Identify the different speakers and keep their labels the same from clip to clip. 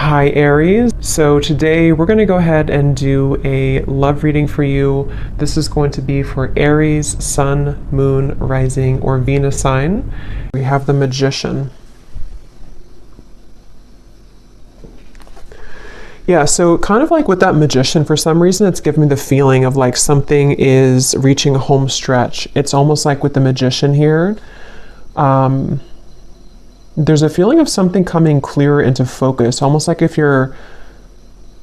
Speaker 1: Hi Aries. So today we're going to go ahead and do a love reading for you. This is going to be for Aries, Sun, Moon, Rising, or Venus sign. We have the Magician. Yeah, so kind of like with that Magician, for some reason it's giving me the feeling of like something is reaching a home stretch. It's almost like with the Magician here. There's a feeling of something coming clearer into focus, almost like if you're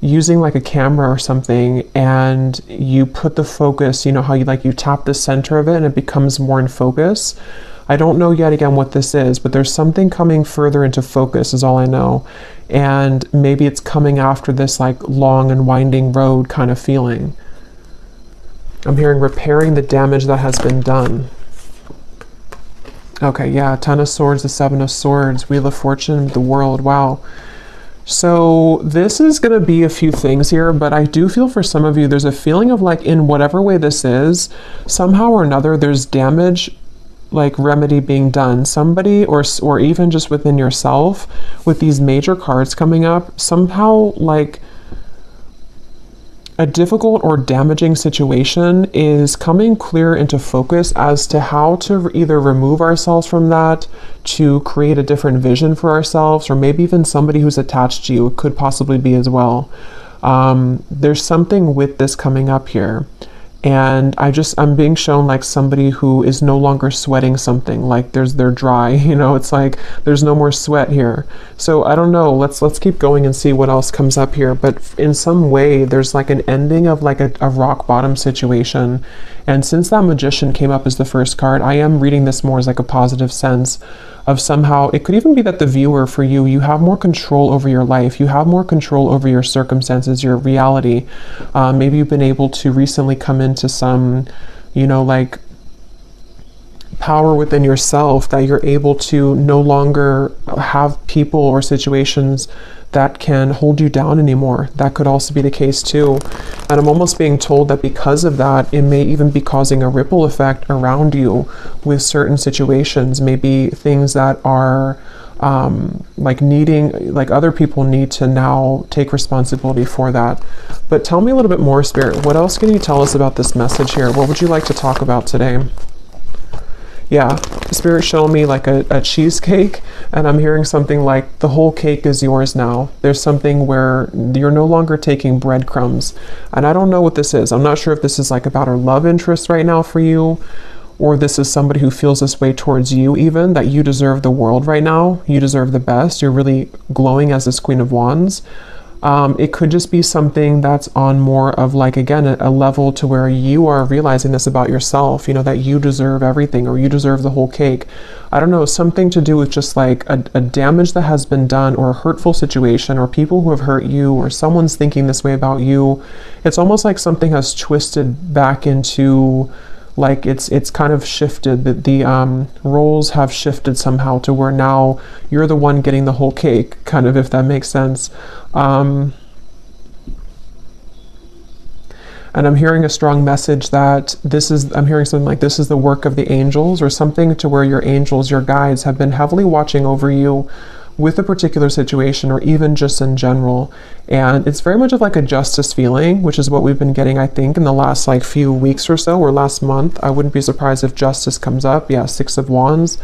Speaker 1: using like a camera or something and you put the focus, you know how you tap the center of it and it becomes more in focus. I don't know yet again what this is, but there's something coming further into focus is all I know. And maybe it's coming after this like long and winding road kind of feeling. I'm hearing repairing the damage that has been done. Okay, yeah, Ten of Swords, the Seven of Swords, Wheel of Fortune, the World, wow. So this is going to be a few things here, but I do feel for some of you, there's a feeling of like in whatever way this is, somehow or another, there's damage, like remedy being done. Somebody, or even just within yourself, with these major cards coming up, somehow like a difficult or damaging situation is coming clear into focus as to how to either remove ourselves from that, to create a different vision for ourselves, or maybe even somebody who's attached to you. It could possibly be as well. There's something with this coming up here. And I'm being shown like somebody who is no longer sweating something, like they're dry, you know, it's like there's no more sweat here. So I don't know, let's keep going and see what else comes up here. But in some way there's like an ending of like a rock bottom situation. And since that Magician came up as the first card, I am reading this more as like a positive sense of somehow, it could even be that the viewer, for you have more control over your life. You have more control over your circumstances, your reality. Maybe you've been able to recently come into some, you know, like power within yourself, that you're able to no longer have people or situations that can hold you down anymore. That could also be the case too. And I'm almost being told that because of that, it may even be causing a ripple effect around you with certain situations, maybe things that are like needing, like other people need to now take responsibility for that. But tell me a little bit more, Spirit. What else can you tell us about this message here? What would you like to talk about today? Yeah, the Spirit showed me like a cheesecake, and I'm hearing something like the whole cake is yours now. There's something where you're no longer taking breadcrumbs. And I don't know what this is. I'm not sure if this is like about a love interest right now for you, or this is somebody who feels this way towards you even, that you deserve the world right now. You deserve the best. You're really glowing as this Queen of Wands. It could just be something that's on more of like, again, a level to where you are realizing this about yourself, you know, that you deserve everything, or you deserve the whole cake. I don't know, something to do with just like a damage that has been done, or a hurtful situation, or people who have hurt you, or someone's thinking this way about you. It's almost like something has twisted back into, like it's kind of shifted, that the roles have shifted somehow to where now you're the one getting the whole cake, kind of, if that makes sense. And I'm hearing a strong message that I'm hearing something like this is the work of the angels, or something to where your angels, your guides, have been heavily watching over you with a particular situation, or even just in general. And it's very much of like a justice feeling, which is what we've been getting, I think, in the last like few weeks or so, or last month. I wouldn't be surprised if justice comes up. Yeah, Six of Wands.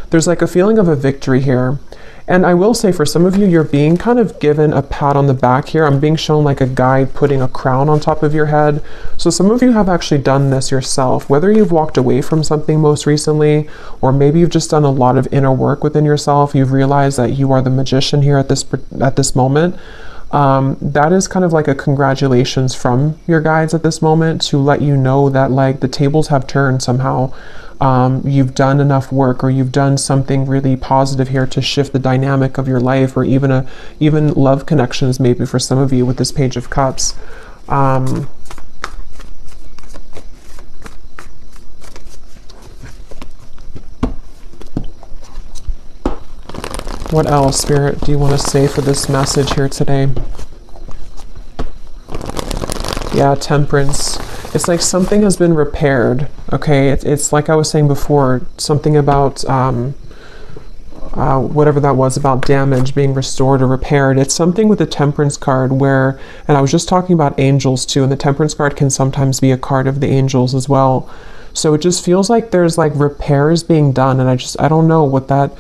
Speaker 1: There's like a feeling of a victory here. And I will say, for some of you, you're being kind of given a pat on the back here. I'm being shown like a guide putting a crown on top of your head. So some of you have actually done this yourself, whether you've walked away from something most recently, or maybe you've just done a lot of inner work within yourself. You've realized that you are the Magician here at this moment. That is kind of like a congratulations from your guides at this moment, to let you know that like the tables have turned somehow. You've done enough work, or you've done something really positive here to shift the dynamic of your life, or even love connections, maybe for some of you with this Page of Cups. What else, Spirit, do you want to say for this message here today? Yeah, Temperance. It's like something has been repaired, okay? It's like I was saying before, something about whatever that was about damage being restored or repaired. It's something with the Temperance card where, and I was just talking about angels too, and the Temperance card can sometimes be a card of the angels as well. So it just feels like there's like repairs being done, and I don't know what that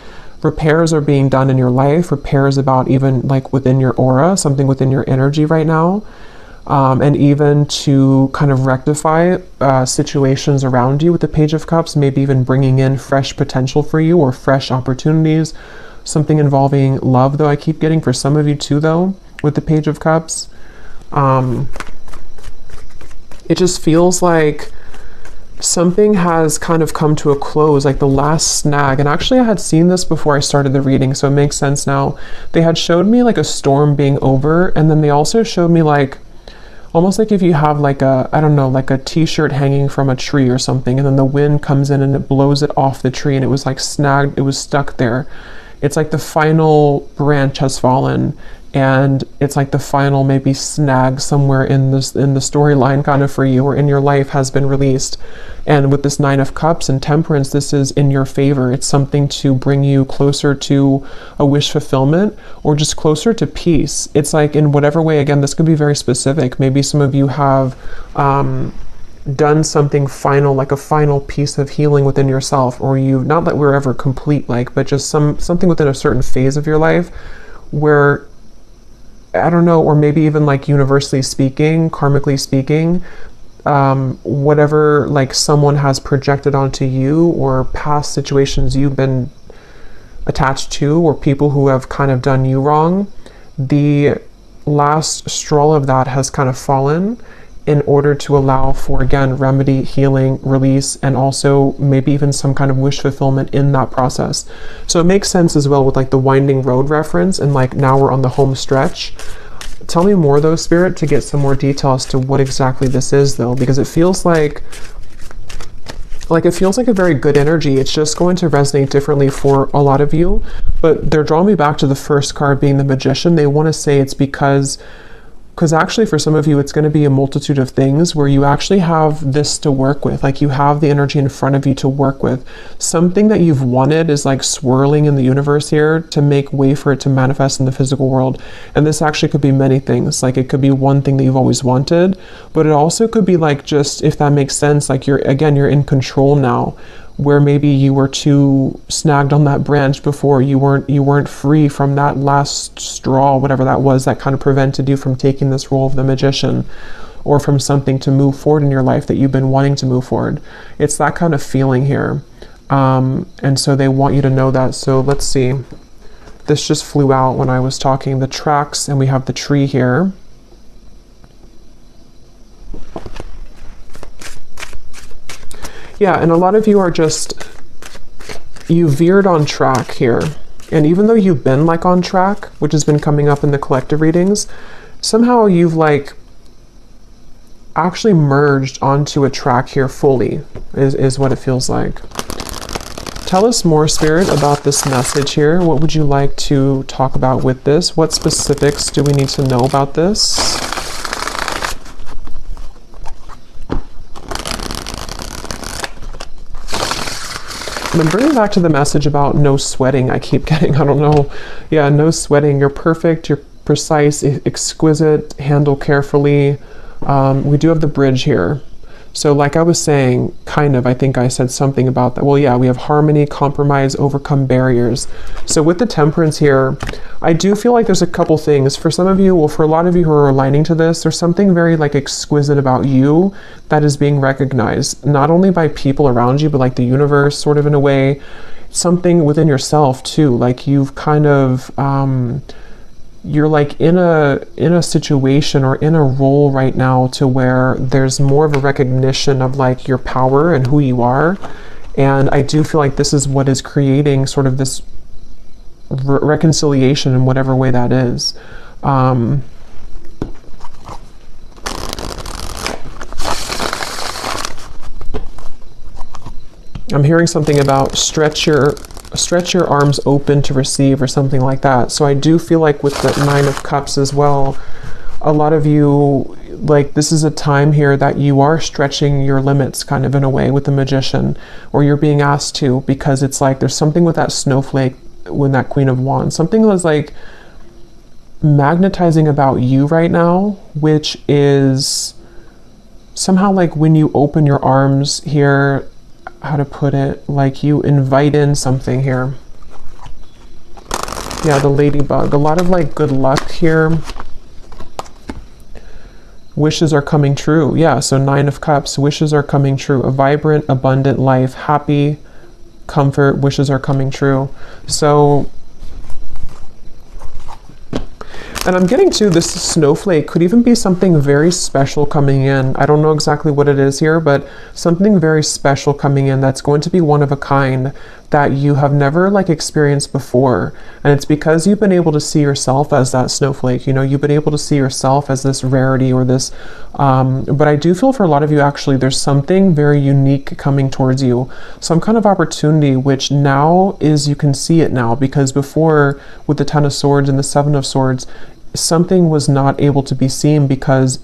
Speaker 1: repairs are being done in your life, repairs about even like within your aura, something within your energy right now. And even to kind of rectify situations around you with the Page of Cups, maybe even bringing in fresh potential for you or fresh opportunities, something involving love, though I keep getting for some of you too, though, with the Page of Cups. It just feels like something has kind of come to a close, like the last snag. And actually I had seen this before I started the reading, so it makes sense now. They had showed me like a storm being over, and then they also showed me like almost like if you have like a, I don't know, like a t-shirt hanging from a tree or something, and then the wind comes in and it blows it off the tree, and it was like snagged, it was stuck there. It's like the final branch has fallen, and it's like the final maybe snag somewhere in this, in the storyline kind of for you or in your life has been released. And with this Nine of Cups and Temperance, this is in your favor. It's something to bring you closer to a wish fulfillment or just closer to peace. It's like in whatever way, again, this could be very specific. Maybe some of you have done something final, like a final piece of healing within yourself, or you, not that we're ever complete, like, but just something within a certain phase of your life where, I don't know, or maybe even like universally speaking, karmically speaking, whatever like someone has projected onto you or past situations you've been attached to or people who have kind of done you wrong, the last straw of that has kind of fallen in order to allow for, again, remedy, healing, release, and also maybe even some kind of wish fulfillment in that process. So it makes sense as well with like the winding road reference, and like now we're on the home stretch. Tell me more though, Spirit, to get some more detail as to what exactly this is though, because it feels like it feels like a very good energy. It's just going to resonate differently for a lot of you, but they're drawing me back to the first card being the Magician. They want to say it's because actually for some of you, it's going to be a multitude of things where you actually have this to work with. Like you have the energy in front of you to work with. Something that you've wanted is like swirling in the universe here to make way for it to manifest in the physical world. And this actually could be many things. Like it could be one thing that you've always wanted, but it also could be like, just if that makes sense, like you're in control now, where maybe you were too snagged on that branch before, you weren't free from that last straw, whatever that was, that kind of prevented you from taking this role of the Magician, or from something to move forward in your life that you've been wanting to move forward. It's that kind of feeling here. And so they want you to know that. So let's see. This just flew out when I was talking. The tracks, and we have the tree here. Yeah, and a lot of you are just, you veered on track here. And even though you've been like on track, which has been coming up in the collective readings, somehow you've like actually merged onto a track here fully, is what it feels like. Tell us more, Spirit, about this message here. What would you like to talk about with this? What specifics do we need to know about this? I'm bringing back to the message about no sweating. I keep getting, I don't know. Yeah, no sweating. You're perfect. You're precise, exquisite, handle carefully. We do have the bridge here. So like I was saying, kind of, I think I said something about that. Well, yeah, we have harmony, compromise, overcome barriers. So with the Temperance here, I do feel like there's a couple things. For some of you, well, for a lot of you who are aligning to this, there's something very like exquisite about you that is being recognized, not only by people around you, but like the universe, sort of in a way, something within yourself too. Like you've kind of, you're like in a situation or in a role right now to where there's more of a recognition of like your power and who you are. And I do feel like this is what is creating sort of this reconciliation in whatever way that is. I'm hearing something about stretch your arms open to receive or something like that. So I do feel like with the Nine of Cups as well, a lot of you, like this is a time here that you are stretching your limits kind of in a way with the Magician, or you're being asked to, because it's like there's something with that snowflake when that Queen of Wands. Something was like magnetizing about you right now, which is somehow like when you open your arms here, how to put it, like you invite in something here. Yeah, the ladybug, a lot of like good luck here. Wishes are coming true. Yeah, so 9 of Cups, wishes are coming true. A vibrant, abundant life, happy, comfort, wishes are coming true. So, and I'm getting to this snowflake could even be something very special coming in. I don't know exactly what it is here, but something very special coming in that's going to be one of a kind that you have never like experienced before. And it's because you've been able to see yourself as that snowflake. You know, you've been able to see yourself as this rarity or this, but I do feel for a lot of you actually, there's something very unique coming towards you. Some kind of opportunity, which now is, you can see it now, because before with the 10 of Swords and the 7 of Swords, something was not able to be seen because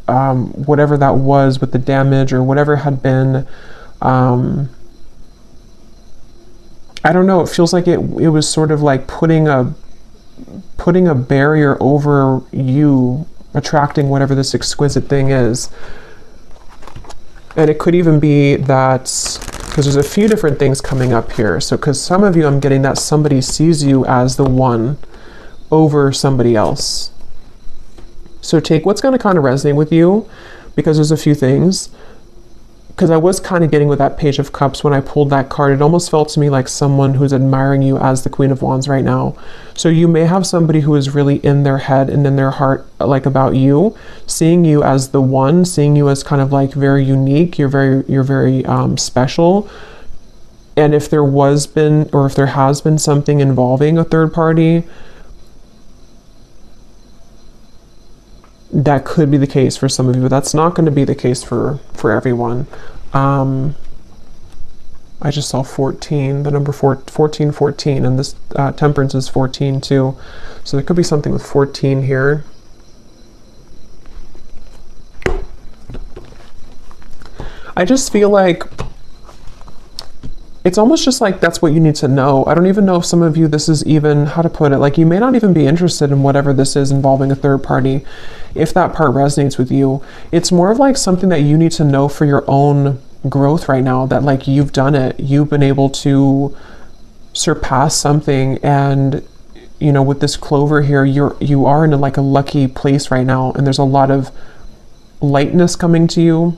Speaker 1: whatever that was with the damage or whatever had been, I don't know, it feels like it was sort of like putting a barrier over you attracting whatever this exquisite thing is. And it could even be that, because there's a few different things coming up here. So because some of you, I'm getting that somebody sees you as the one over somebody else. So take what's going to kind of resonate with you, because there's a few things. Because I was kind of getting with that Page of Cups when I pulled that card, it almost felt to me like someone who's admiring you as the Queen of Wands right now. So you may have somebody who is really in their head and in their heart, like about you, seeing you as the one, seeing you as kind of like very unique. You're very special. And if there was been, or if there has been something involving a third party, that could be the case for some of you, but that's not going to be the case for everyone. I just saw 14, the number 14, and this Temperance is 14 too. So there could be something with 14 here. I just feel like it's almost just like that's what you need to know. I don't even know if some of you, this is even, how to put it, like you may not even be interested in whatever this is involving a third party. If that part resonates with you, it's more of like something that you need to know for your own growth right now, that like you've done it, you've been able to surpass something. And you know, with this clover here, you are in like a lucky place right now, and there's a lot of lightness coming to you.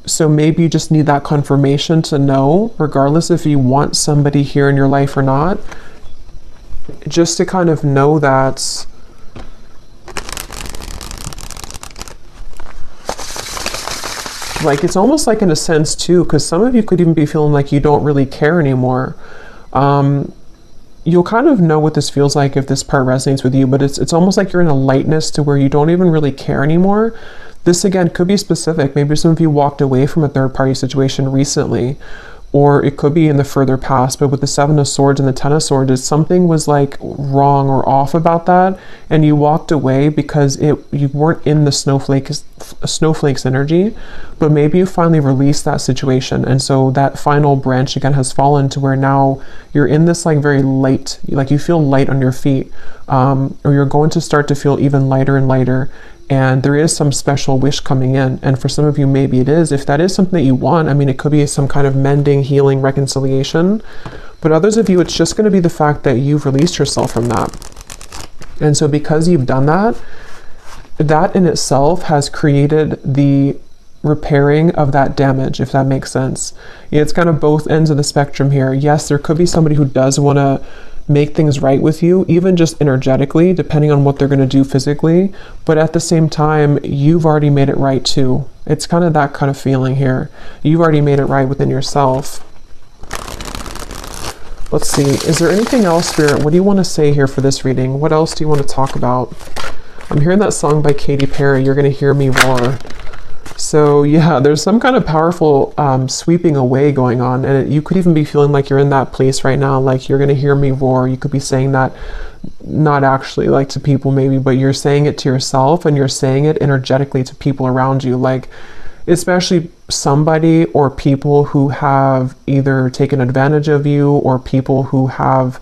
Speaker 1: So maybe you just need that confirmation to know, regardless if you want somebody here in your life or not, just to kind of know that like, it's almost like in a sense too, because some of you could even be feeling like you don't really care anymore. You'll kind of know what this feels like if this part resonates with you, but it's almost like you're in a lightness to where you don't even really care anymore. This again could be specific. Maybe some of you walked away from a third party situation recently, or it could be in the further past. But with the 7 of Swords and the 10 of Swords, something was like wrong or off about that, and you walked away because you weren't in the snowflake's energy. But maybe you finally released that situation, and so that final branch again has fallen to where now you're in this like very light, like you feel light on your feet, or you're going to start to feel even lighter and lighter. And there is some special wish coming in. And for some of you, maybe it is. If that is something that you want, I mean, it could be some kind of mending, healing, reconciliation. But others of you, it's just going to be the fact that you've released yourself from that. And so because you've done that, that in itself has created the repairing of that damage, if that makes sense. Yeah, it's kind of both ends of the spectrum here. Yes, there could be somebody who does want to make things right with you, even just energetically, depending on what they're going to do physically. But at the same time, you've already made it right too. It's kind of that kind of feeling here. You've already made it right within yourself. Let's see. Is there anything else, Spirit? What do you want to say here for this reading? What else do you want to talk about? I'm hearing that song by Katy Perry, You're Gonna Hear Me Roar. So yeah, there's some kind of powerful sweeping away going on, and you could even be feeling like you're in that place right now, like you're gonna hear me roar. You could be saying that not actually like to people maybe, but you're saying it to yourself, and you're saying it energetically to people around you. Like especially somebody or people who have either taken advantage of you, or people who have,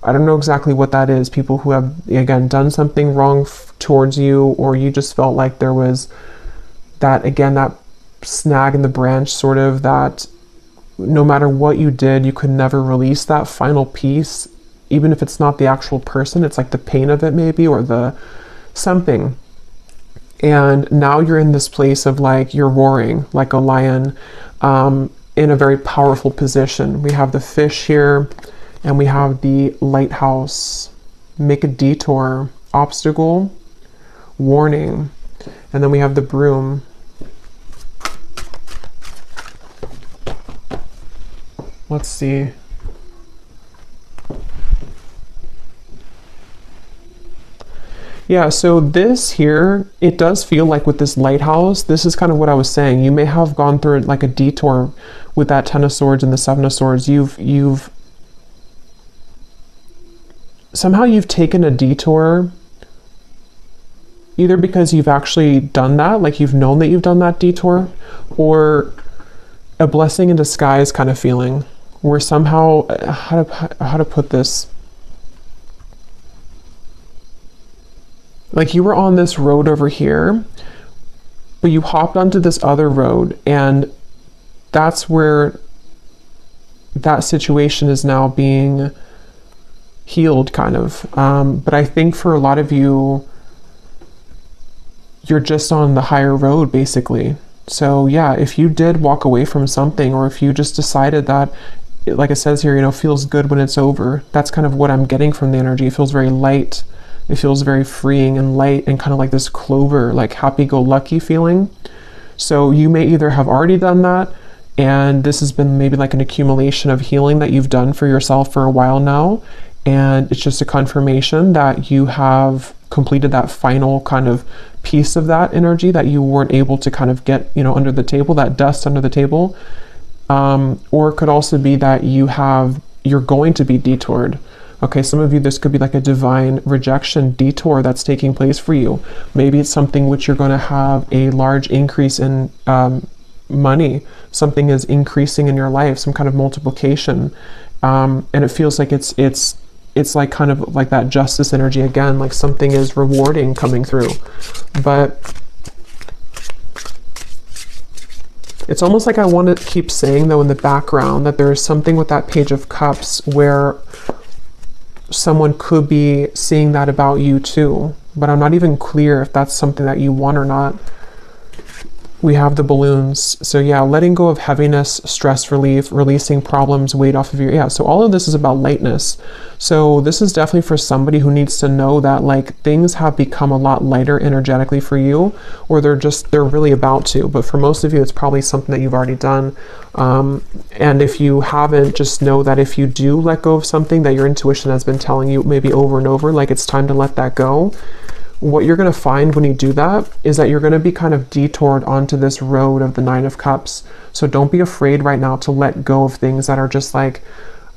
Speaker 1: I don't know exactly what that is, people who have, again, done something wrong towards you, or you just felt like there was that, again, that snag in the branch, sort of, that no matter what you did, you could never release that final piece, even if it's not the actual person, it's like the pain of it maybe, or the something. And now you're in this place of like, you're roaring like a lion, in a very powerful position. We have the fish here, and we have the lighthouse. Make a detour, obstacle, warning. And then we have the broom. Let's see. Yeah, so this here, it does feel like with this lighthouse, this is kind of what I was saying. You may have gone through like a detour with that Ten of Swords and the Seven of Swords. You've somehow you've taken a detour, either because you've actually done that, like you've known that you've done that detour, or a blessing in disguise kind of feeling, where somehow, how to put this, like you were on this road over here, but you hopped onto this other road, and that's where that situation is now being healed, kind of. But I think for a lot of you, you're just on the higher road, basically. So yeah, if you did walk away from something, or if you just decided that, like it says here, you know, feels good when it's over, that's kind of what I'm getting from the energy. It feels very light. It feels very freeing and light, and kind of like this clover, like happy-go-lucky feeling. So you may either have already done that, and this has been maybe like an accumulation of healing that you've done for yourself for a while now, and it's just a confirmation that you have completed that final kind of piece of that energy that you weren't able to kind of get, you know, under the table, that dust under the table. Or it could also be that you're going to be detoured. Okay, some of you, this could be like a divine rejection detour that's taking place for you. Maybe it's something which you're going to have a large increase in money. Something is increasing in your life, some kind of multiplication. And it feels like it's like kind of like that justice energy again, like something is rewarding coming through. But it's almost like I want to keep saying, though, in the background, that there is something with that Page of Cups where someone could be seeing that about you too, but I'm not even clear if that's something that you want or not. We have the balloons. So yeah, letting go of heaviness, stress relief, releasing problems, weight off of your, yeah, so all of this is about lightness. So this is definitely for somebody who needs to know that like things have become a lot lighter energetically for you, or they're really about to. But for most of you, it's probably something that you've already done. And if you haven't, just know that if you do let go of something that your intuition has been telling you maybe over and over, like it's time to let that go, what you're going to find when you do that is that you're going to be kind of detoured onto this road of the Nine of Cups. So don't be afraid right now to let go of things that are just like,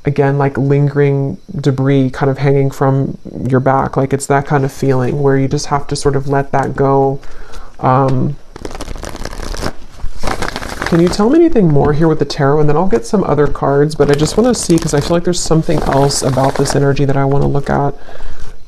Speaker 1: again, like lingering debris kind of hanging from your back. Like it's that kind of feeling where you just have to sort of let that go. Can you tell me anything more here with the tarot? And then I'll get some other cards, but I just want to see, because I feel like there's something else about this energy that I want to look at.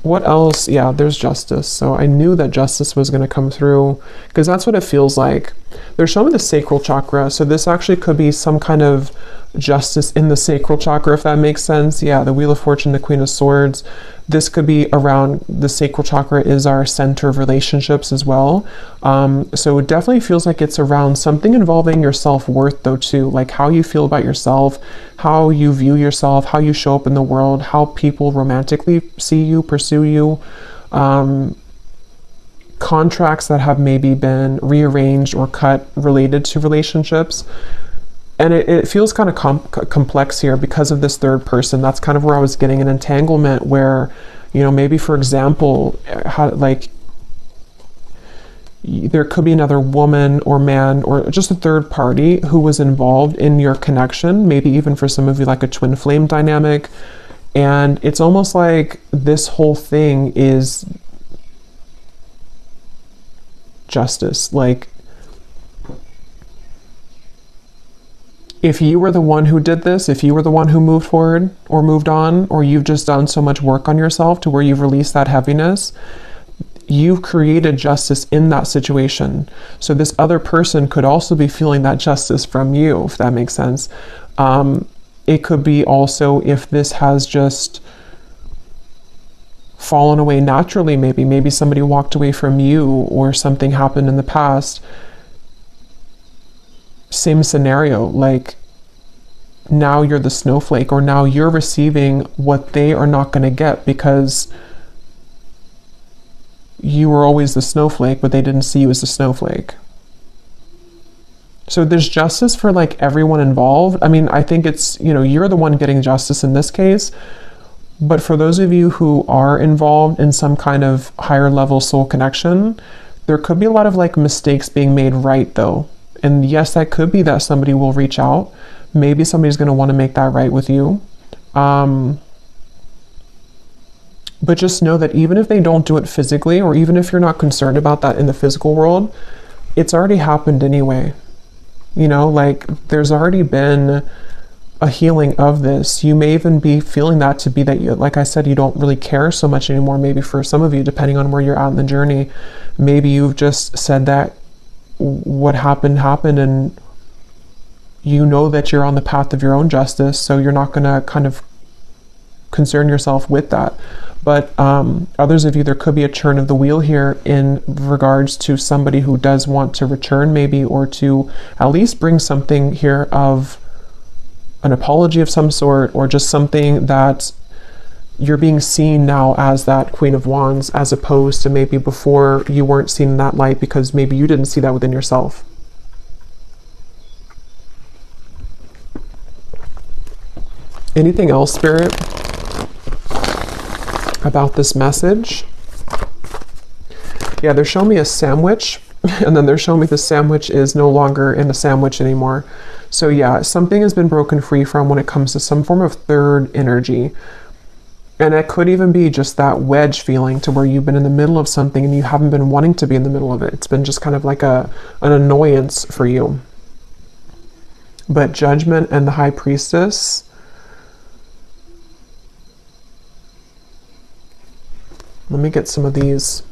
Speaker 1: What else? Yeah, there's justice. So I knew that justice was going to come through, because that's what it feels like. They're showing the sacral chakra. So this actually could be some kind of justice in the sacral chakra, if that makes sense. Yeah, the Wheel of Fortune, the Queen of Swords. This could be around, the sacral chakra is our center of relationships as well. So it definitely feels like it's around something involving your self-worth though too, like how you feel about yourself, how you view yourself, how you show up in the world, how people romantically see you, pursue you, contracts that have maybe been rearranged or cut related to relationships. And it feels kind of complex here because of this third person. That's kind of where I was getting an entanglement where, you know, maybe for example, like there could be another woman or man or just a third party who was involved in your connection, maybe even for some of you like a twin flame dynamic. And it's almost like this whole thing is justice. Like if you were the one who did this, if you were the one who moved forward or moved on, or you've just done so much work on yourself to where you've released that heaviness, you've created justice in that situation. So this other person could also be feeling that justice from you, if that makes sense. It could be also if this has just fallen away naturally, maybe somebody walked away from you or something happened in the past. Same scenario, like now you're the snowflake, or now you're receiving what they are not going to get because you were always the snowflake, but they didn't see you as the snowflake. So there's justice for like everyone involved. I mean, I think it's, you know, you're the one getting justice in this case, but for those of you who are involved in some kind of higher level soul connection, there could be a lot of like mistakes being made right though. And yes, that could be that somebody will reach out. Maybe somebody's going to want to make that right with you. But just know that even if they don't do it physically, or even if you're not concerned about that in the physical world, it's already happened anyway. You know, like there's already been a healing of this. You may even be feeling that to be that you, like I said, you don't really care so much anymore. Maybe for some of you, depending on where you're at in the journey, maybe you've just said that what happened, and you know that you're on the path of your own justice, so you're not going to kind of concern yourself with that. But others of you, there could be a turn of the wheel here in regards to somebody who does want to return maybe, or to at least bring something here of an apology of some sort, or just something that you're being seen now as that Queen of Wands, as opposed to maybe before you weren't seen in that light because maybe you didn't see that within yourself. Anything else, Spirit, about this message? Yeah, they're showing me a sandwich, and then they're showing me the sandwich is no longer in a sandwich anymore. So yeah, something has been broken free from when it comes to some form of third energy. And it could even be just that wedge feeling to where you've been in the middle of something and you haven't been wanting to be in the middle of it. It's been just kind of like an annoyance for you. But Judgment and the High Priestess, let me get some of these.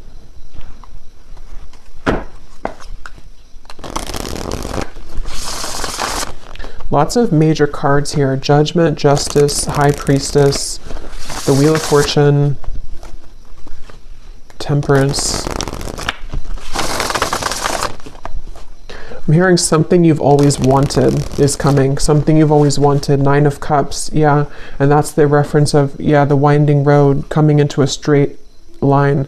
Speaker 1: Lots of major cards here. Judgment, Justice, High Priestess, the Wheel of Fortune, Temperance. I'm hearing something you've always wanted is coming. Something you've always wanted. Nine of Cups. Yeah. And that's the reference of, yeah, the winding road coming into a straight line.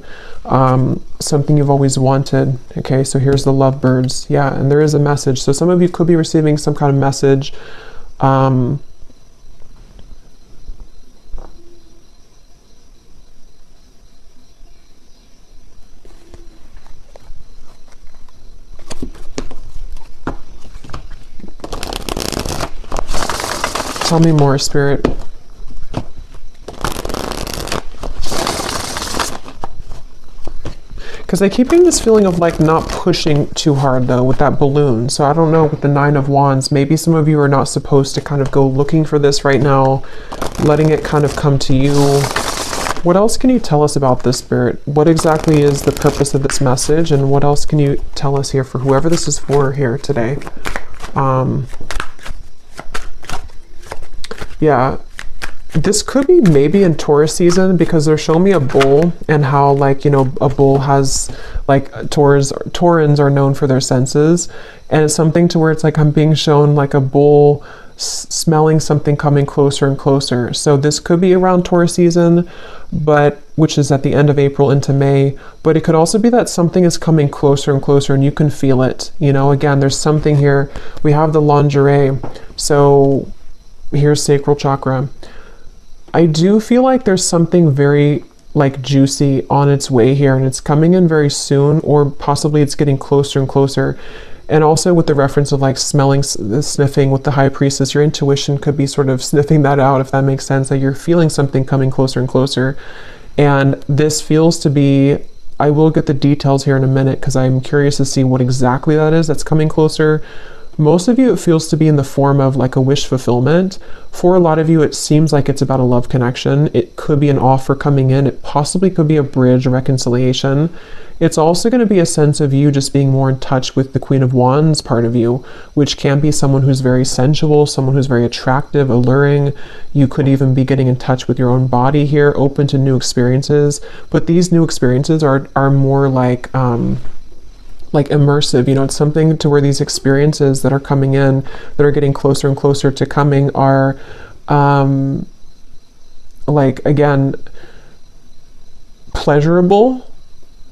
Speaker 1: Something you've always wanted. Okay, so here's the lovebirds. Yeah, and there is a message. So some of you could be receiving some kind of message. Tell me more, Spirit. Because I keep getting this feeling of like not pushing too hard though with that balloon. So I don't know, with the Nine of Wands, maybe some of you are not supposed to kind of go looking for this right now, letting it kind of come to you. What else can you tell us about this, Spirit? What exactly is the purpose of this message, and what else can you tell us here for whoever this is for here today? Yeah, this could be maybe in Taurus season, because they're showing me a bull, and how, like, you know, a bull has, like, Taurans are known for their senses, and it's something to where it's like I'm being shown like a bull smelling something coming closer and closer. So this could be around Taurus season, but which is at the end of April into May, but it could also be that something is coming closer and closer and you can feel it. You know, again, there's something here. We have the lingerie, so here's sacral chakra. I do feel like there's something very like juicy on its way here, and it's coming in very soon, or possibly it's getting closer and closer. And also with the reference of like smelling, sniffing with the High Priestess, your intuition could be sort of sniffing that out, if that makes sense, that you're feeling something coming closer and closer. And this feels to be, I will get the details here in a minute because I'm curious to see what exactly that is that's coming closer. Most of you, it feels to be in the form of like a wish fulfillment. For a lot of you, it seems like it's about a love connection. It could be an offer coming in. It possibly could be a bridge, a reconciliation. It's also going to be a sense of you just being more in touch with the Queen of Wands part of you, which can be someone who's very sensual, someone who's very attractive, alluring. You could even be getting in touch with your own body here, open to new experiences. But these new experiences are more like immersive. You know, it's something to where these experiences that are coming in, that are getting closer and closer to coming, are like, again, pleasurable,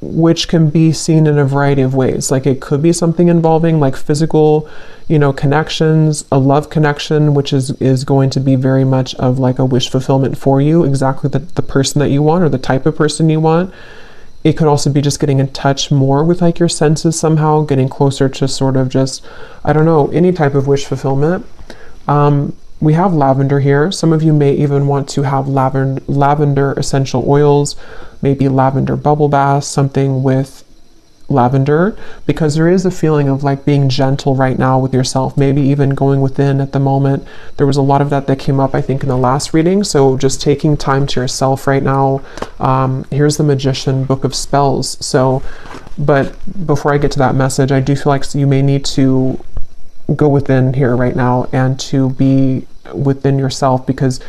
Speaker 1: which can be seen in a variety of ways. Like, it could be something involving like physical, you know, connections, a love connection, which is going to be very much of like a wish fulfillment for you, exactly the person that you want or the type of person you want. It could also be just getting in touch more with like your senses somehow, getting closer to sort of just, I don't know, any type of wish fulfillment. We have lavender here. Some of you may even want to have lavender essential oils, maybe lavender bubble bath, something with lavender, because there is a feeling of like being gentle right now with yourself, maybe even going within at the moment. There was a lot of that came up, I think, in the last reading. So just taking time to yourself right now. Here's the Magician, Book of Spells. So, but before I get to that message, I do feel like you may need to go within here right now and to be within yourself, because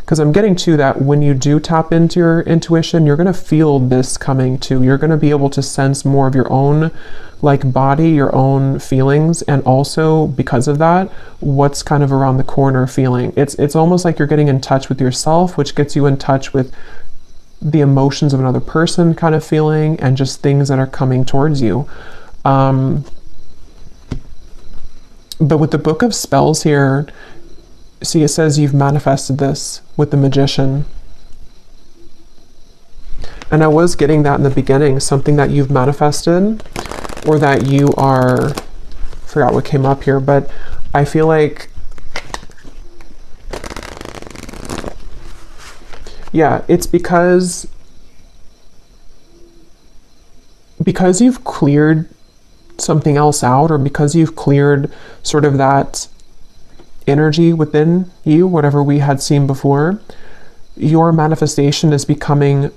Speaker 1: I'm getting to that when you do tap into your intuition, you're going to feel this coming too. You're going to be able to sense more of your own like body, your own feelings, and also because of that, what's kind of around the corner feeling. It's almost like you're getting in touch with yourself, which gets you in touch with the emotions of another person kind of feeling, and just things that are coming towards you. But with the Book of Spells here, see, it says you've manifested this with the Magician. And I was getting that in the beginning, something that you've manifested, or that you are, I forgot what came up here, but I feel like, yeah, it's because you've cleared something else out, or because you've cleared sort of that energy within you, whatever we had seen before, your manifestation is becoming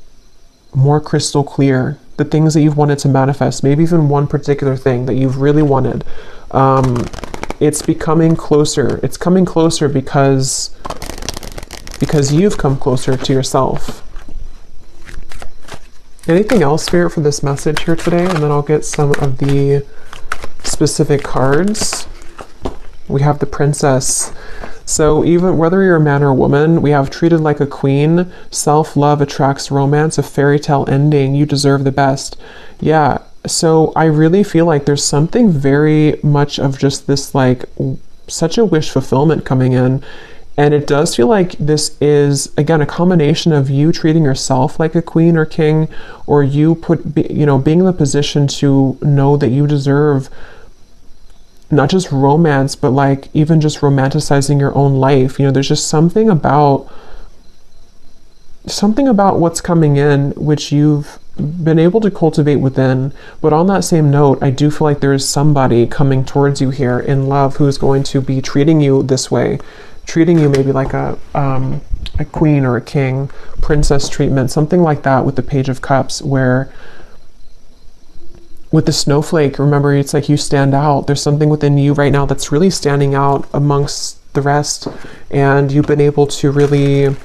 Speaker 1: more crystal clear. The things that you've wanted to manifest, maybe even one particular thing that you've really wanted, it's becoming closer. It's coming closer because you've come closer to yourself. Anything else, Spirit, for this message here today? And then I'll get some of the specific cards. We have the Princess. So even whether you're a man or a woman, we have treated like a queen, self-love attracts romance, a fairy tale ending, you deserve the best. Yeah, so I really feel like there's something very much of just this like such a wish fulfillment coming in. And it does feel like this is, again, a combination of you treating yourself like a queen or king, or you being in the position to know that you deserve not just romance, but like even just romanticizing your own life. You know, there's just something about what's coming in, which you've been able to cultivate within. But on that same note, I do feel like there is somebody coming towards you here in love who's going to be treating you this way, treating you maybe like a queen or a king, princess treatment, something like that with the Page of Cups, where with the snowflake, remember, it's like you stand out. There's something within you right now that's really standing out amongst the rest, and you've been able to really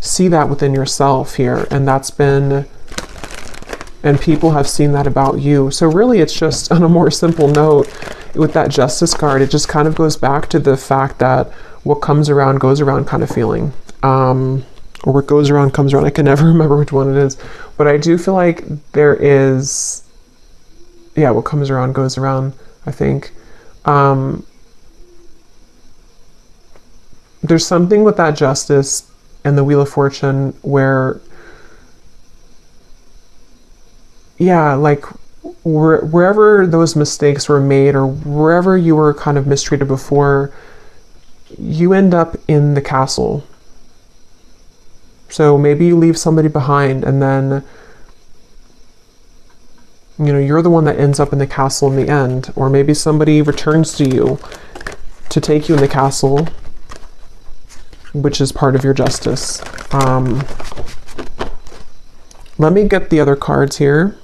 Speaker 1: see that within yourself here, and people have seen that about you. So really, it's just on a more simple note, with that Justice card, it just kind of goes back to the fact that what comes around goes around kind of feeling. Or what goes around comes around. I can never remember which one it is. But I do feel like there is, yeah, what comes around goes around, I think. There's something with that Justice and the Wheel of Fortune where, yeah, like wherever those mistakes were made, or wherever you were kind of mistreated before, you end up in the castle. So maybe you leave somebody behind, and then You know, you're the one that ends up in the castle in the end, or maybe somebody returns to you to take you in the castle, which is part of your justice. Let me get the other cards here.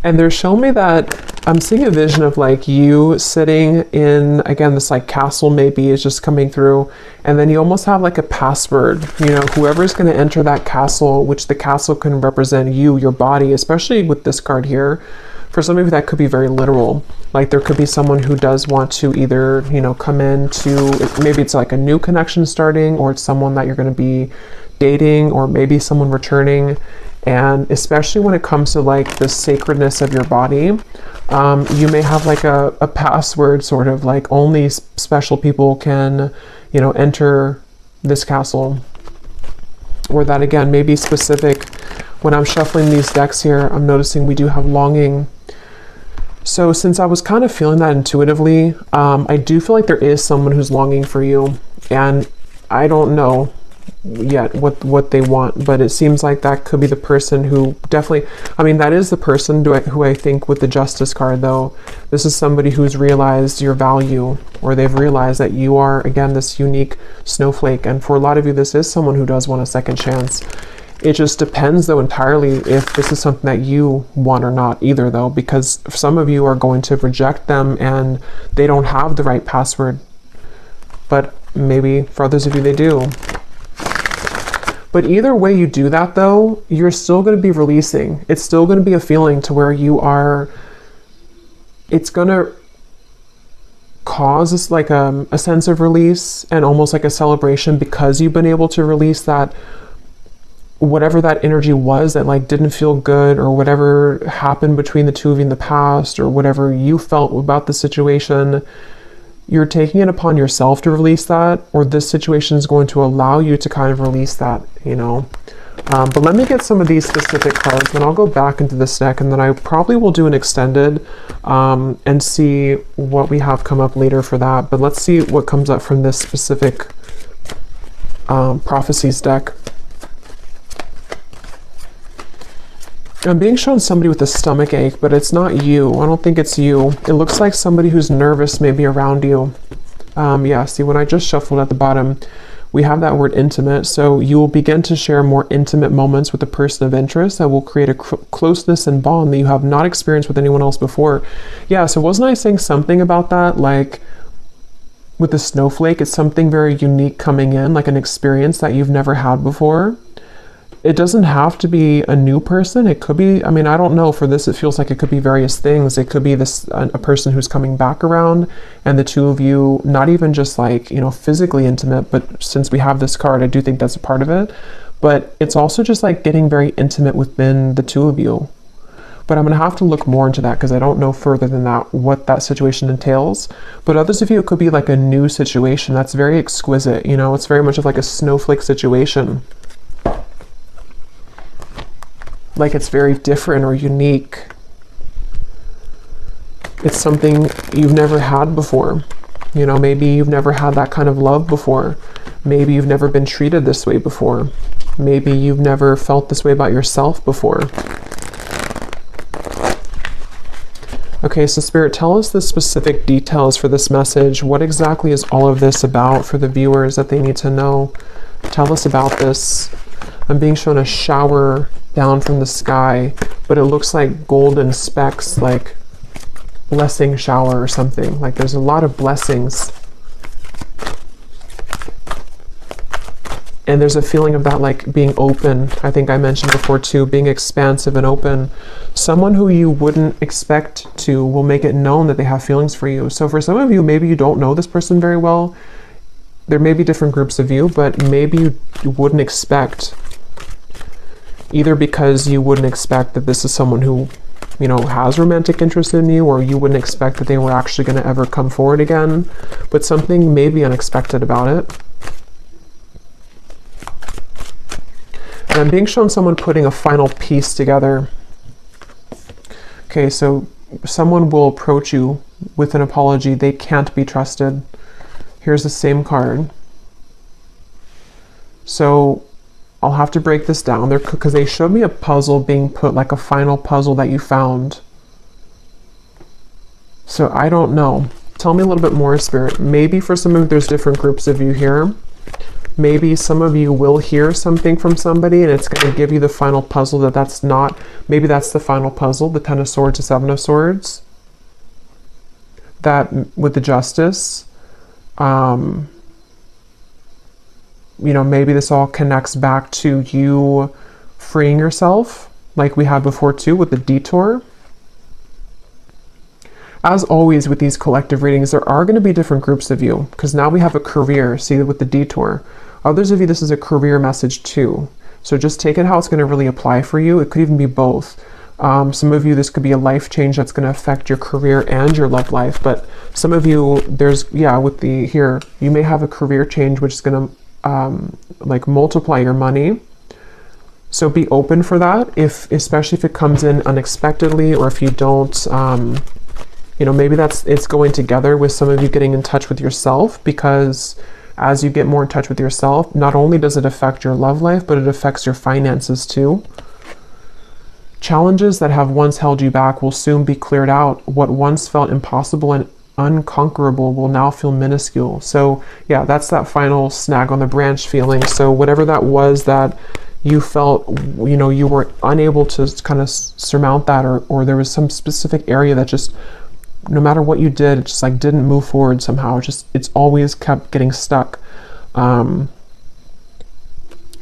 Speaker 1: And they're showing me that I'm seeing a vision of like you sitting in, again, this like castle maybe is just coming through. And then you almost have like a password, you know, whoever's going to enter that castle, which the castle can represent you, your body, especially with this card here. For some of you, that could be very literal. Like there could be someone who does want to either, you know, come into, maybe it's like a new connection starting, or it's someone that you're going to be dating, or maybe someone returning. And especially when it comes to like the sacredness of your body, you may have like a password, sort of like only special people can, you know, enter this castle. Or that again, may be specific. When I'm shuffling these decks here, I'm noticing we do have longing. So since I was kind of feeling that intuitively, I do feel like there is someone who's longing for you. And I don't know yet what they want, but it seems like that could be the person who definitely, I mean, that is the person who I think with the Justice card though, this is somebody who's realized your value, or they've realized that you are, again, this unique snowflake. And for a lot of you, this is someone who does want a second chance. It just depends though entirely if this is something that you want or not either though, because some of you are going to reject them and they don't have the right password, but maybe for others of you they do. But either way you do that though, you're still going to be releasing. It's still going to be a feeling to where you are, it's going to cause this like a sense of release and almost like a celebration, because you've been able to release that, whatever that energy was that like didn't feel good, or whatever happened between the two of you in the past, or whatever you felt about the situation. You're taking it upon yourself to release that, or this situation is going to allow you to kind of release that, you know. But let me get some of these specific cards, then I'll go back into this deck, and then I probably will do an extended and see what we have come up later for that. But let's see what comes up from this specific prophecies deck. I'm being shown somebody with a stomach ache, but it's not you. I don't think it's you. It looks like somebody who's nervous maybe around you. Yeah, see, when I just shuffled at the bottom, we have that word intimate. So you will begin to share more intimate moments with a person of interest that will create a closeness and bond that you have not experienced with anyone else before. Yeah, so wasn't I saying something about that? Like with the snowflake, it's something very unique coming in, like an experience that you've never had before. It doesn't have to be a new person. It could be, I mean, I don't know, for this it feels like it could be various things. It could be this a person who's coming back around, and the two of you, not even just like, you know, physically intimate, but since we have this card, I do think that's a part of it. But it's also just like getting very intimate within the two of you. But I'm going to have to look more into that, because I don't know further than that what that situation entails. But others of you, it could be like a new situation that's very exquisite, you know, it's very much of like a snowflake situation. Like it's very different or unique. It's something you've never had before. You know, maybe you've never had that kind of love before. Maybe you've never been treated this way before. Maybe you've never felt this way about yourself before. Okay, so Spirit, tell us the specific details for this message. What exactly is all of this about for the viewers that they need to know? Tell us about this. I'm being shown a shower down from the sky, but it looks like golden specks, like blessing shower or something. Like there's a lot of blessings. And there's a feeling of that like being open. I think I mentioned before too, being expansive and open. Someone who you wouldn't expect to will make it known that they have feelings for you. So for some of you, maybe you don't know this person very well. There may be different groups of you, but maybe you wouldn't expect, either because you wouldn't expect that this is someone who, you know, has romantic interest in you, or you wouldn't expect that they were actually going to ever come forward again, but something may be unexpected about it. And I'm being shown someone putting a final piece together. Okay, so someone will approach you with an apology. They can't be trusted. Here's the same card. So I'll have to break this down there because they showed me a puzzle being put, like a final puzzle that you found. So I don't know. Tell me a little bit more, Spirit. Maybe for some of you, there's different groups of you here. Maybe some of you will hear something from somebody and it's going to give you the final puzzle that's not, maybe that's the final puzzle, the Ten of Swords, the Seven of Swords. That with the Justice, you know, maybe this all connects back to you freeing yourself, like we had before too with the Detour. As always with these collective readings, there are going to be different groups of you, because now we have a career, see, with the Detour. Others of you, this is a career message too. So just take it how it's going to really apply for you. It could even be both. Some of you, this could be a life change that's going to affect your career and your love life. But some of you, there's, yeah, with the here, you may have a career change which is going to like multiply your money. So be open for that, especially if it comes in unexpectedly, or if you don't, you know, maybe it's going together with some of you getting in touch with yourself, because as you get more in touch with yourself, not only does it affect your love life, but it affects your finances too. Challenges that have once held you back will soon be cleared out. What once felt impossible and unconquerable will now feel minuscule. So yeah, that's that final snag on the branch feeling. So whatever that was that you felt, you know, you were unable to kind of surmount that, or there was some specific area that just, no matter what you did, it just like didn't move forward somehow. It's always kept getting stuck.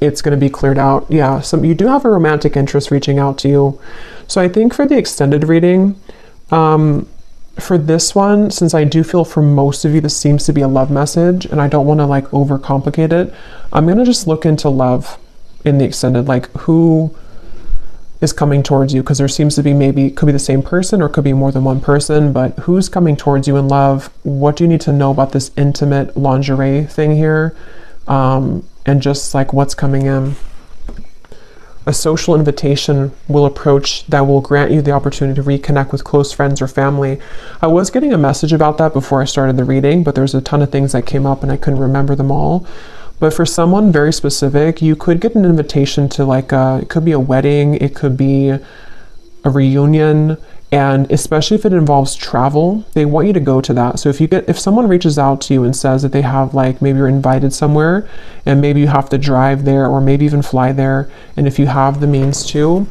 Speaker 1: It's going to be cleared out. Yeah, so you do have a romantic interest reaching out to you. So I think for the extended reading, for this one, since I do feel for most of you this seems to be a love message, and I don't want to like overcomplicate it, I'm going to just look into love in the extended, like who is coming towards you, because there seems to be, maybe it could be the same person or it could be more than one person, but who's coming towards you in love? What do you need to know about this intimate lingerie thing here? And just like what's coming in. A social invitation will approach that will grant you the opportunity to reconnect with close friends or family. I was getting a message about that before I started the reading, but there's a ton of things that came up and I couldn't remember them all. But for someone very specific, you could get an invitation to like it could be a wedding, it could be a reunion, and especially if it involves travel, they want you to go to that. So if someone reaches out to you and says that they have, like, maybe you're invited somewhere and maybe you have to drive there or maybe even fly there, and if you have the means to,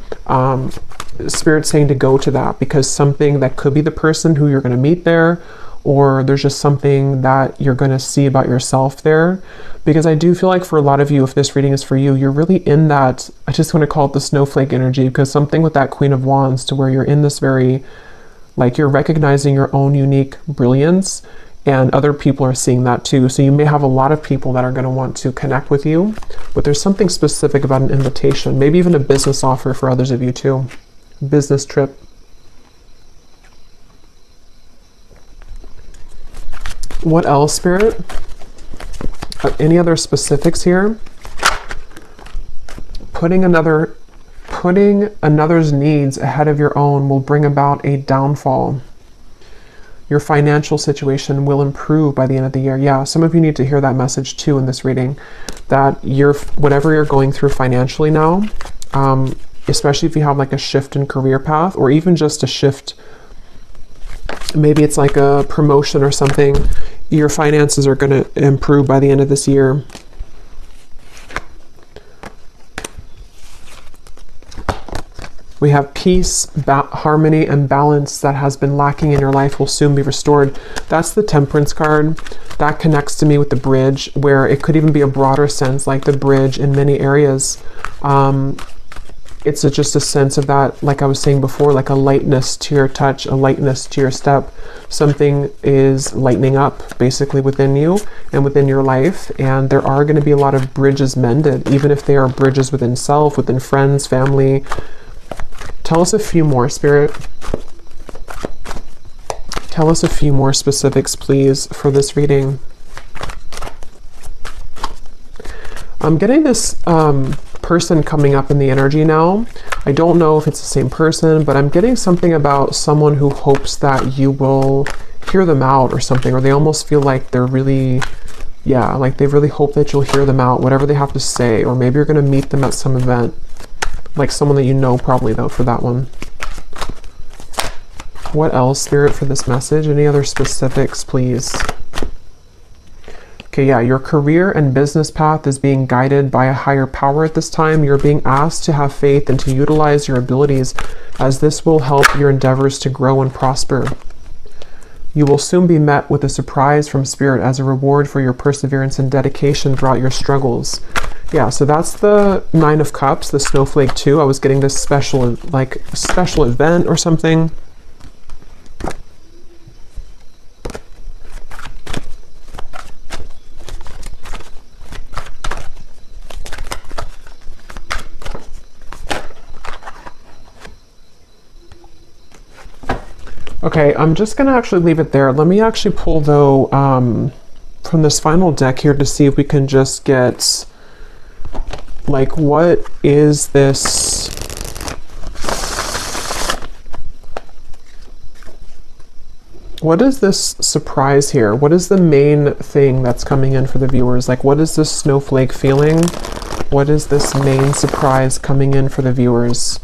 Speaker 1: Spirit's saying to go to that, because something that could be the person who you're going to meet there, or there's just something that you're going to see about yourself there. Because I do feel like for a lot of you, if this reading is for you, you're really in that, I just want to call it the snowflake energy, because something with that Queen of Wands, to where you're in this very, like, you're recognizing your own unique brilliance, and other people are seeing that too. So you may have a lot of people that are going to want to connect with you, but there's something specific about an invitation, maybe even a business offer for others of you too. Business trip. What else, Spirit? Any other specifics here? Putting another's needs ahead of your own will bring about a downfall. Your financial situation will improve by the end of the year. Yeah, some of you need to hear that message too in this reading, that whatever you're going through financially now, especially if you have like a shift in career path, or even just a shift, maybe it's like a promotion or something, your finances are going to improve by the end of this year. We have peace, harmony, and balance that has been lacking in your life will soon be restored. That's the Temperance card. That connects to me with the bridge, where it could even be a broader sense, like the bridge in many areas. It's just a sense of that, like I was saying before, like a lightness to your touch, a lightness to your step. Something is lightening up basically within you and within your life, and there are going to be a lot of bridges mended, even if they are bridges within self, within friends, family. Tell us a few more, Spirit. Tell us a few more specifics, please, for this reading. I'm getting this person coming up in the energy now. I don't know if it's the same person, but I'm getting something about someone who hopes that you will hear them out or something, or they almost feel like they're really Yeah, like they really hope that you'll hear them out, whatever they have to say, or maybe you're going to meet them at some event, like someone that you know probably though for that one. What else, Spirit, for this message? Any other specifics, please? Okay, yeah, your career and business path is being guided by a higher power at this time. You're being asked to have faith and to utilize your abilities, as this will help your endeavors to grow and prosper. You will soon be met with a surprise from Spirit as a reward for your perseverance and dedication throughout your struggles. Yeah, so that's the Nine of Cups, the Snowflake 2. I was getting this special event or something. Okay, I'm just going to actually leave it there. Let me actually pull, though, from this final deck here to see if we can just get, like, what is this? What is this surprise here? What is the main thing that's coming in for the viewers? Like, what is this snowflake feeling? What is this main surprise coming in for the viewers?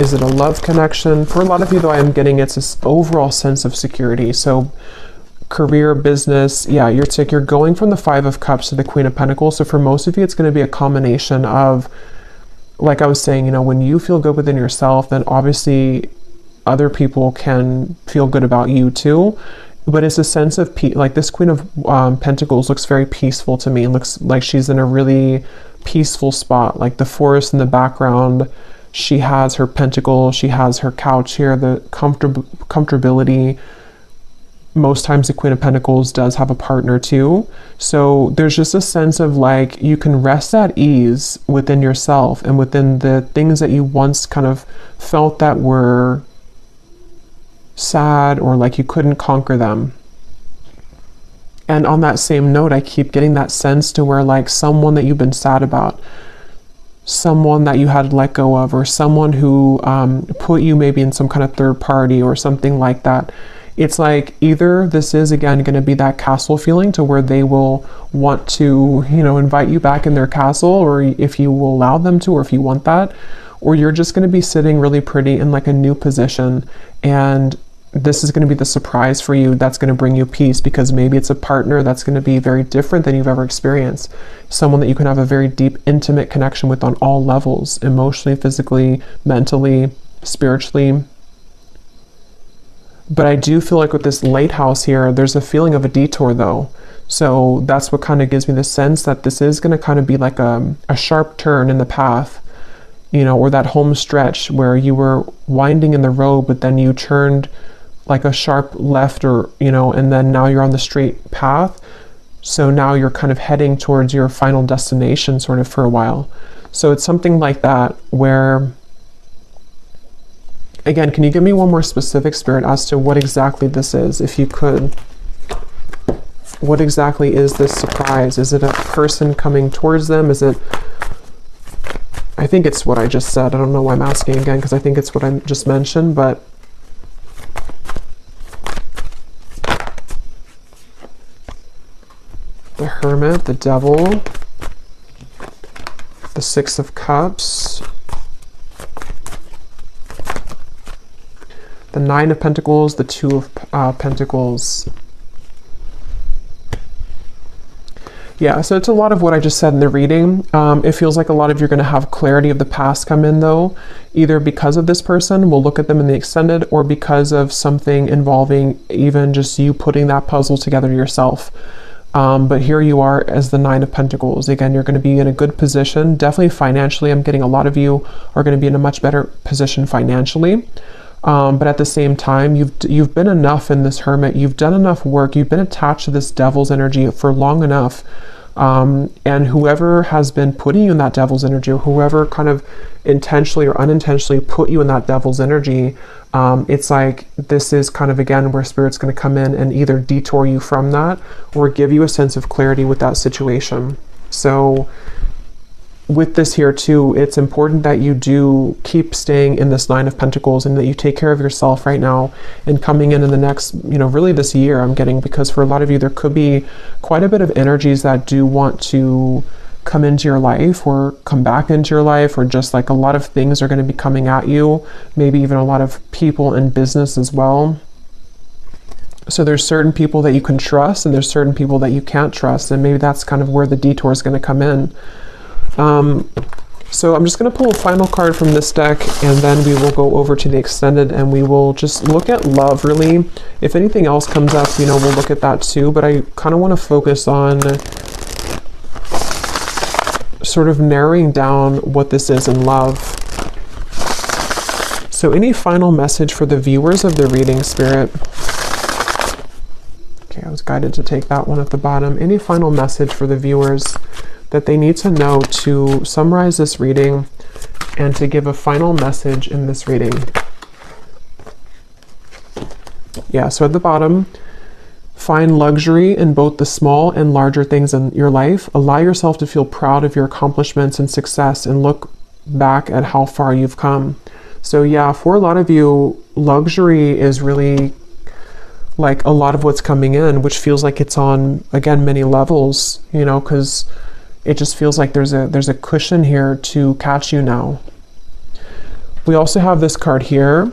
Speaker 1: Is it a love connection? For a lot of you, though, I am getting it's this overall sense of security. So career, business, yeah, you're going from the Five of Cups to the Queen of Pentacles. So for most of you, it's going to be a combination of, like I was saying, you know, when you feel good within yourself, then obviously other people can feel good about you too. But it's a sense of peace. Like this Queen of Pentacles looks very peaceful to me. It looks like she's in a really peaceful spot, like the forest in the background. She has her pentacle, she has her couch here, the comfortability. Most times the Queen of Pentacles does have a partner too. So there's just a sense of like you can rest at ease within yourself and within the things that you once kind of felt that were sad or like you couldn't conquer them. And on that same note, I keep getting that sense to where like someone that you've been sad about, someone that you had to let go of, or someone who put you maybe in some kind of third party or something like that. It's like either this is again going to be that castle feeling to where they will want to, you know, invite you back in their castle, or if you will allow them to, or if you want that, or you're just going to be sitting really pretty in like a new position, and this is going to be the surprise for you that's going to bring you peace, because maybe it's a partner that's going to be very different than you've ever experienced. Someone that you can have a very deep, intimate connection with on all levels, emotionally, physically, mentally, spiritually. But I do feel like with this late house here, there's a feeling of a detour though. So that's what kind of gives me the sense that this is going to kind of be like a sharp turn in the path, you know, or that home stretch where you were winding in the road, but then you turned like a sharp left, or, you know, and then now you're on the straight path. So now you're kind of heading towards your final destination sort of for a while. So it's something like that where, again, can you give me one more specific, Spirit, as to what exactly this is, if you could? What exactly is this surprise? Is it a person coming towards them? Is it, I think it's what I just said. I don't know why I'm asking again, because I think it's what I just mentioned, but the Hermit, the Devil, the Six of Cups, the Nine of Pentacles, the Two of Pentacles. Yeah, so it's a lot of what I just said in the reading. It feels like a lot of you're going to have clarity of the past come in though, either because of this person, we'll look at them in the extended, or because of something involving even just you putting that puzzle together yourself. But here you are as the Nine of Pentacles. Again, you're going to be in a good position. Definitely financially, I'm getting a lot of you are going to be in a much better position financially. But at the same time, you've been enough in this Hermit. You've done enough work. You've been attached to this Devil's energy for long enough. And whoever has been putting you in that Devil's energy, or whoever kind of intentionally or unintentionally put you in that Devil's energy, it's like this is kind of, again, where Spirit's going to come in and either detour you from that or give you a sense of clarity with that situation. So with this here too, it's important that you do keep staying in this Nine of Pentacles and that you take care of yourself right now and coming in the next, really this year I'm getting, because for a lot of you, there could be quite a bit of energies that do want to come into your life or come back into your life, or just like a lot of things are going to be coming at you, maybe even a lot of people in business as well. So there's certain people that you can trust and there's certain people that you can't trust, and maybe that's kind of where the detour is going to come in. So I'm just going to pull a final card from this deck, and then we will go over to the extended and we will just look at love really. If anything else comes up, we'll look at that too, but I kind of want to focus on sort of narrowing down what this is in love. So any final message for the viewers of the reading, Spirit? Okay, I was guided to take that one at the bottom. Any final message for the viewers that they need to know to summarize this reading and to give a final message in this reading? Yeah, so at the bottom, find luxury in both the small and larger things in your life. Allow yourself to feel proud of your accomplishments and success and look back at how far you've come. So yeah, for a lot of you, luxury is really like a lot of what's coming in, which feels like it's on, again, many levels, because it just feels like there's a cushion here to catch you now. We also have this card here.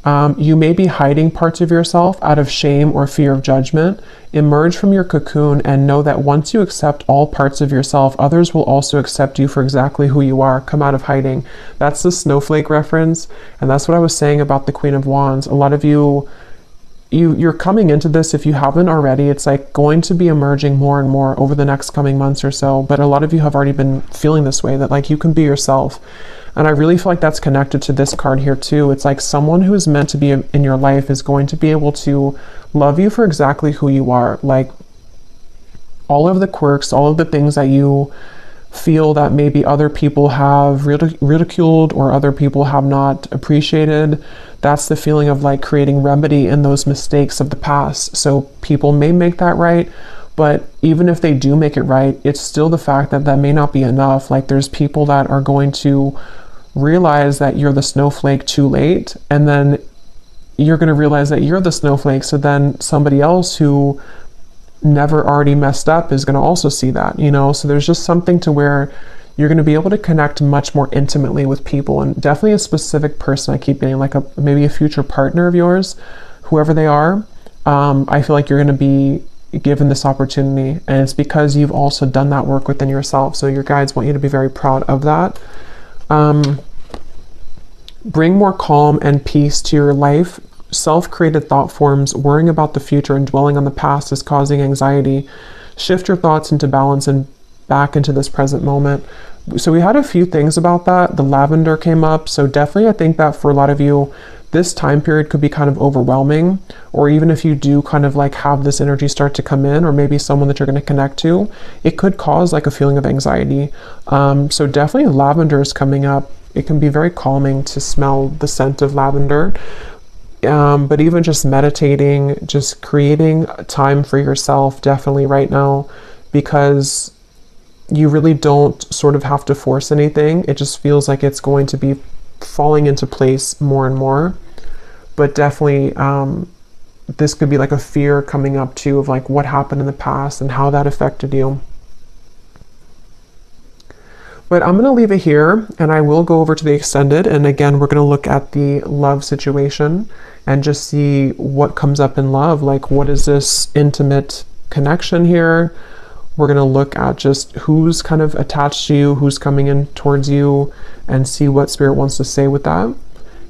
Speaker 1: You may be hiding parts of yourself out of shame or fear of judgment. Emerge from your cocoon and know that once you accept all parts of yourself, others will also accept you for exactly who you are. Come out of hiding. That's the snowflake reference. And that's what I was saying about the Queen of Wands. A lot of you're coming into this, if you haven't already, it's like going to be emerging more and more over the next coming months or so. But a lot of you have already been feeling this way, that like you can be yourself. And I really feel like that's connected to this card here too. It's like someone who is meant to be in your life is going to be able to love you for exactly who you are. Like all of the quirks, all of the things that you feel that maybe other people have ridiculed or other people have not appreciated. That's the feeling of like creating remedy in those mistakes of the past. So people may make that right, but even if they do make it right, it's still the fact that that may not be enough. Like there's people that are going to realize that you're the snowflake too late, and then you're going to realize that you're the snowflake. So then somebody else who never already messed up is going to also see that, so there's just something to where you're going to be able to connect much more intimately with people, and definitely a specific person. I keep getting like maybe a future partner of yours, whoever they are. I feel like you're going to be given this opportunity, and it's because you've also done that work within yourself. So your guides want you to be very proud of that. Bring more calm and peace to your life. Self-created thought forms, worrying about the future and dwelling on the past is causing anxiety. Shift your thoughts into balance and back into this present moment. So we had a few things about that. The lavender came up. So definitely I think that for a lot of you, this time period could be kind of overwhelming, or even if you do kind of like have this energy start to come in, or maybe someone that you're going to connect to, it could cause like a feeling of anxiety. So definitely lavender is coming up. It can be very calming to smell the scent of lavender. But even just meditating, just creating time for yourself definitely right now, because you really don't sort of have to force anything. It just feels like it's going to be falling into place more and more. But definitely this could be like a fear coming up too of like what happened in the past and how that affected you. But I'm going to leave it here, and I will go over to the extended. And again, we're going to look at the love situation and just see what comes up in love. Like, what is this intimate connection here? We're going to look at just who's kind of attached to you, who's coming in towards you, and see what Spirit wants to say with that.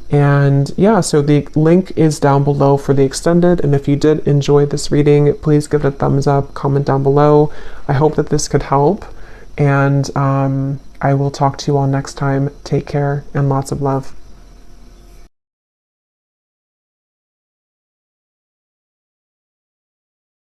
Speaker 1: And yeah, so the link is down below for the extended. And if you did enjoy this reading, please give it a thumbs up, comment down below. I hope that this could help. And I will talk to you all next time. Take care and lots of love.